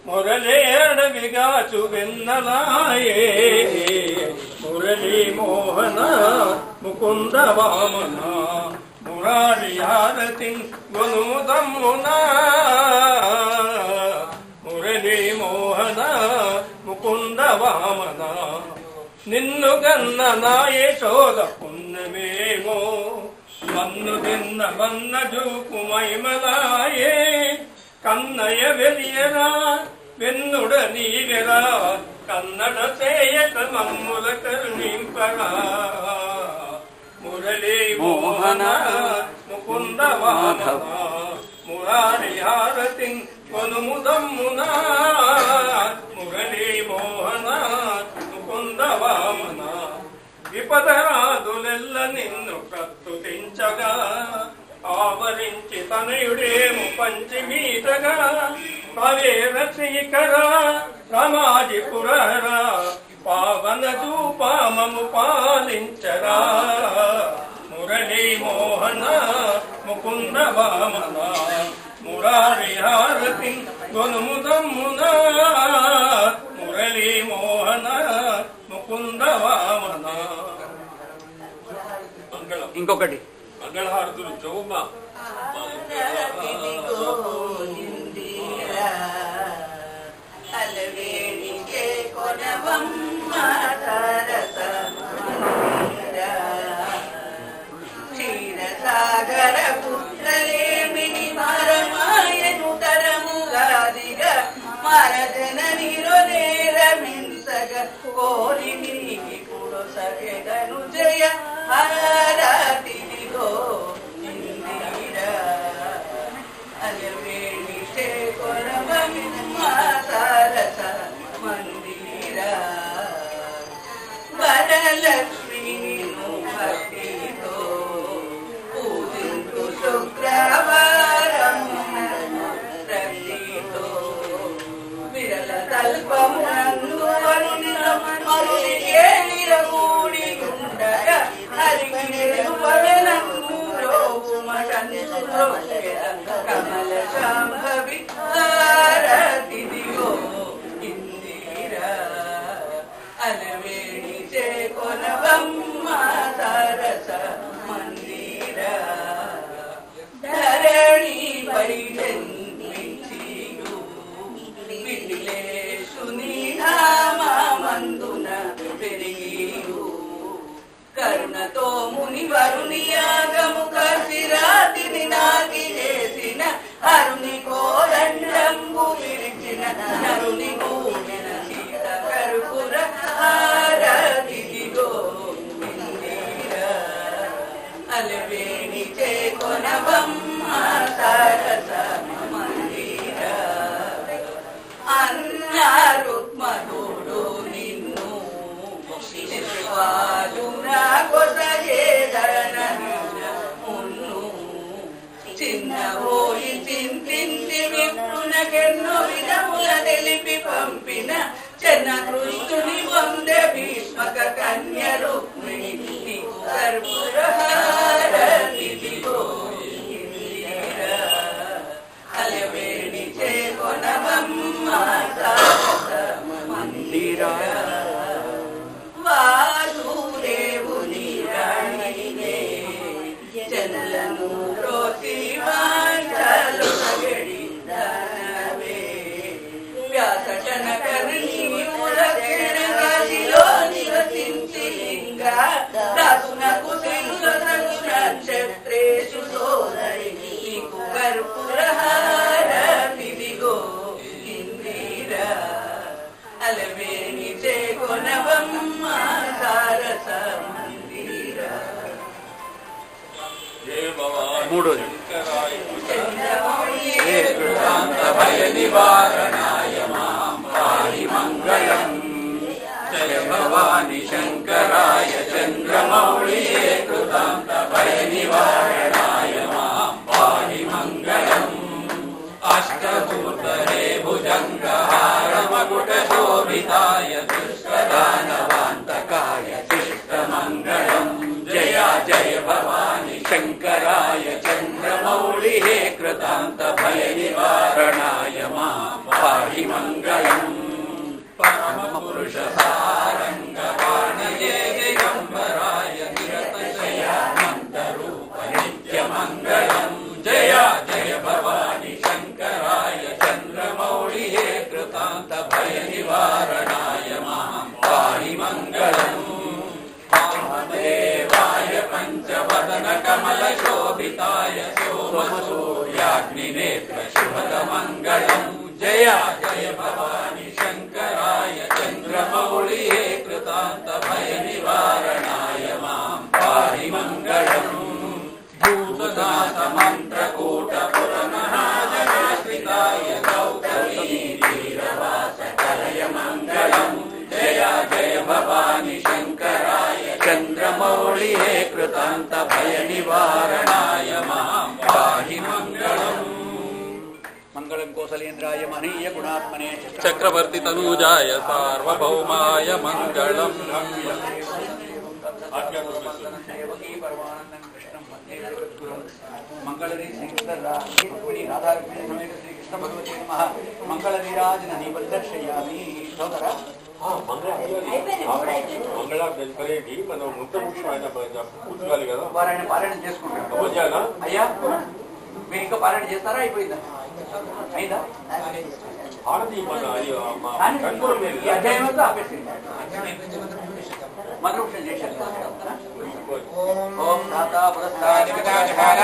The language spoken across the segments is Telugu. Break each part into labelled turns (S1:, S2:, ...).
S1: మురళి అడవిగాచు వెన్నలాయే మురళీ మోహన ముకుంద వామన మురారి హారతి గొనుముదమ్మునా మురళీ మోహన ముకుంద వామన నిన్ను గన్న నా యశోద పుణ్యమేమో మన్ను తిన్న వన్న జూపు మైమలాయే కన్నయ్య వెలియరా వెన్నుడ నీవెరా కన్నడ చేయక మమ్ముల కరుణింపరా మురళీ మోహన ముకుంద వామన మురారి హారతి కొనుముదమ్మునా మురళీ మోహన ముకుంద వామన విపదరాదులెల్ల నిన్ను కత్తుతించగా ఆవరించి తనయుడేము పంచమీతగా పవేర శ్రీకర రమాజిపురరా పావన దూపామము పాలించరా మురళీ మోహన ముకుంద వామన మురారి హారతి గొనుముదమ్మునా మురళీ మోహన ముకుంద వామన.
S2: ఇంకొకటి
S1: మంగళహారతులు చౌమ
S3: క్షీరసాగర పుత్రలేమిని మరమాయను తరముగాదిగా మరజన నిరు నేరమింసగ కోరి నీకి పుడు సగను జయ హారతి వరలక్ష్మీను భక్తితో పూజింతు శుక్రవారము రక్తితో విరల తల్పమునందు అరుణికే నిరమూడి ఉండగ హరికి నిరుపవనము రోగుమటందు కమల శాంభవి హారతిదిగో ఇందిరా అలవేణి చేకొనవమ్మ సరస మందిర ధరణి పరిజన్మించియు విడిలేషు నీనామందున పెరిగియు కరుణతో ముని వరుని యాగము కసిరాతిని నాకి చేసిన అరుని కోదండంబు విరిచిన నరుని గూడిన సీత కర్పూర హారతిదిగో ఇందిరా అలవేణి చేకొనవమ్మ సరస మందిర అన్నారు మధుడు నిన్ను శిశువాలు నా కొసగేదన మున్ను చిన్న పోయి చింతించి విప్రునకెన్నో విధముల తెలిపి పంపిన చెన్న కృష్ణుని వందే భీష్మక కన్య రుక్మిణి నీకు కర్పూర హారతిదిగో ఇందిరా అలవేణి చేకొనవమ్మ సరస మందిర వాసుదేవుని రాణినే జనులను రోసి వాంఛలు సగడి దానవే వ్యాసటన కర్ణి ములక్షణ రాశిలో నివసించి లింగ దాసునకు సింహకు నక్షత్రేషు సోదరి నీకు కర్పూర హారతిదిగో ఇందిరా అలవేణి చేకొనవమ్మ సరస మందిర
S2: మూడోది
S1: భయ నివారణాయ మాం పాహి మంగళం జయ భవాని శంకరాయ చంద్రమౌళియే కృతాంత భయ నివారణాయ మాం పాహి మంగళం అష్టభూతరే భుజంగహార మకుట శోభితాయ దుష్కదానవాంతకాయ శిష్టమంగళం జయ జయ భవాని శంకరాయ చంద్రమౌళి హే కృతాంత భయ నివారణాయ మాం పాహి
S2: జయ
S1: జయ భవాని శంకరాయ చంద్రమౌళియే కృతాంత భయ నివారణాయ మాం పాహి మంగళం భూతనాథ మంత్రకూట పురమహాజనాశ్రితాయ గౌతమీ వీరవాస కలయ మంగళం జయ జయ భవాని శంకరాయ చంద్రమౌళియే కృతాంత భయ నివారణాయ మాం పాహి మంగళం
S2: మంగళం కోసలేంద్రాయ మహనీయ గుణాత్మనే
S1: చక్రవర్తి తనూజాయ సార్వభౌమాయ మంగళం
S2: మంగళరీ శ్రీకృష్ణ రాధాకృష్ణ సమేత శ్రీకృష్ణ భగవతి నమః మంగళనీరాజనని వద్దర్శయామి సోదర
S4: మంగళాంజలి మనం ముంత పుష్పం ఆయన కూర్చోవాలి కదా
S2: వారాయణ పారాయణ చేసుకుంటాం
S4: పూజాలా
S2: అయ్యా మీరు ఇంకా పారాయణ చేస్తారా అయిపోయిందా అయిందా
S4: ఆడది మన
S2: ఈ అధ్యాయం అంతా ఆపేసింది మంత్రపుష్పం చేశారు ఓం ధాతా పురస్కార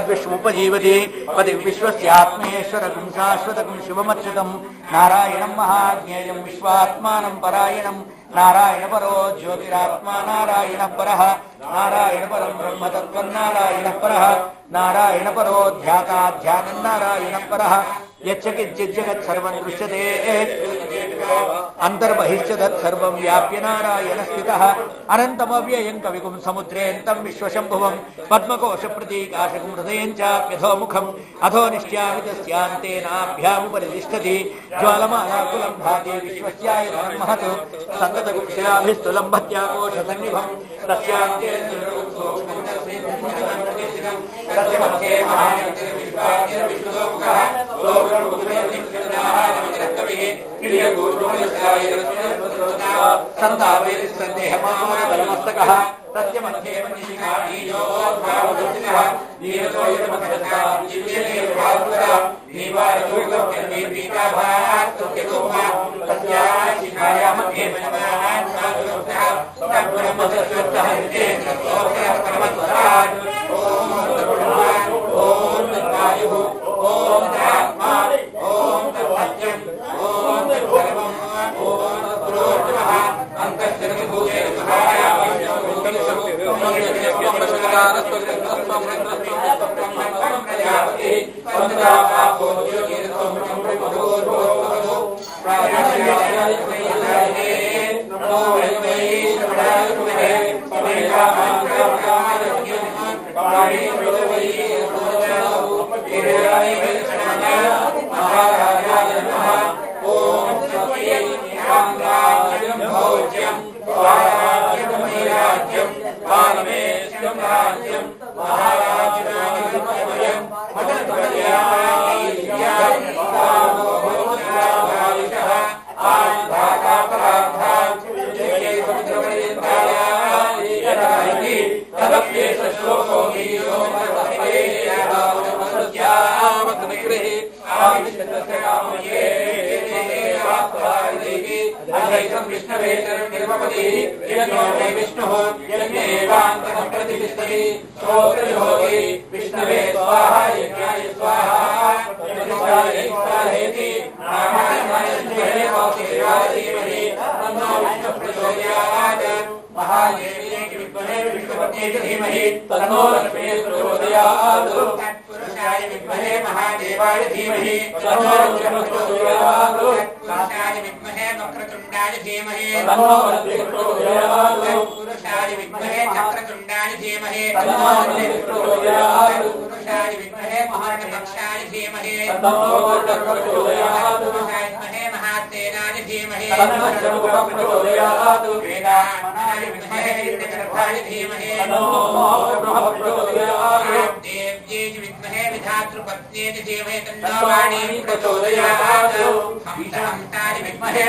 S2: విశ్వముపజీవతి పది విశ్వస్యాత్మేశ్వరకం శాశ్వతకం శివమచ్యుతం నారాయణం మహాజ్ఞేయం విశ్వాత్మానం పరాయణం నారాయణ పరో జ్యోతిరాత్మా నారాయణ పరః నారాయణ పరం బ్రహ్మతత్వం నారాయణ పరః నారాయణ పరో ధ్యాతాధ్యానం నారాయణ పరః యచ్చకించిజ్జగత్ సర్వం దృశ్యతే అంతర్బహిశ్చ తత్సర్వం వ్యాప్య నారాయణ స్థితః అనంతమవ్యయం కవిగుం సముద్రేంతం విశ్వశంభువం పద్మకోశ ప్రతీకాశకం హృదయం చాప్యధోముఖం అధో నిశ్చామి తస్యాంతేనాభ్యాముపరి తిష్టతి జ్వాలమాలాకులం భాతి విశ్వస్యాయతనం మహత్ సంగతగుం శిలాభిస్తు లంబత్యాకోశ సన్నిభం తస్యాంతే సందేహమానమస్తక తస్య మధ్యే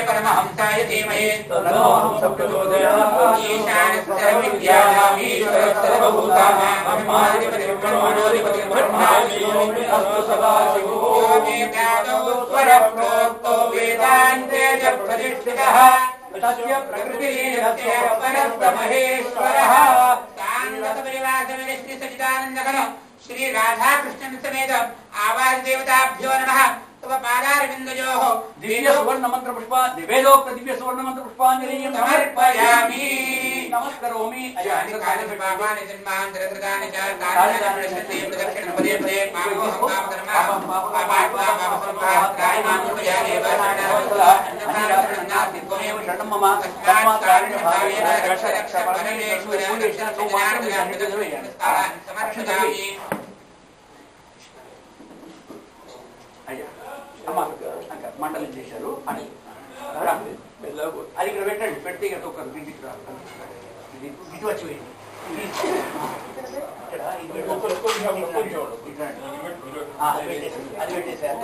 S1: परमहंसाय धीमहि
S5: श्री राधा कृष्ण समेत आवास देवताभ्यो नमः तव पादारविन्दयोः
S2: दिव्य सुवर्ण मंत्र पुष्प निवेदोक्त दिव्य सुवर्ण मंत्र पुष्पांजलिं समर्पयामि नमस्करोमि
S5: अजानि काले पापानि जन्मान्तरकृतानि च तानि तानि प्रदक्षिण पदे पदे पापो पापकर्म पापात्माय मामुपयामे वासना अन्नदानास्ति त्वमेव शरणं मम तस्मात् कारुण्यभावेन रक्ष रक्ष परमेश्वर समर्पयामि
S2: అయ్యా అమ్మ మండలం చేశారు అని అది ఇక్కడ పెట్టండి పెడితే ఇక్కడ ఒక ఇంటికి రాదు ఇటు వచ్చి అది పెట్టేసారు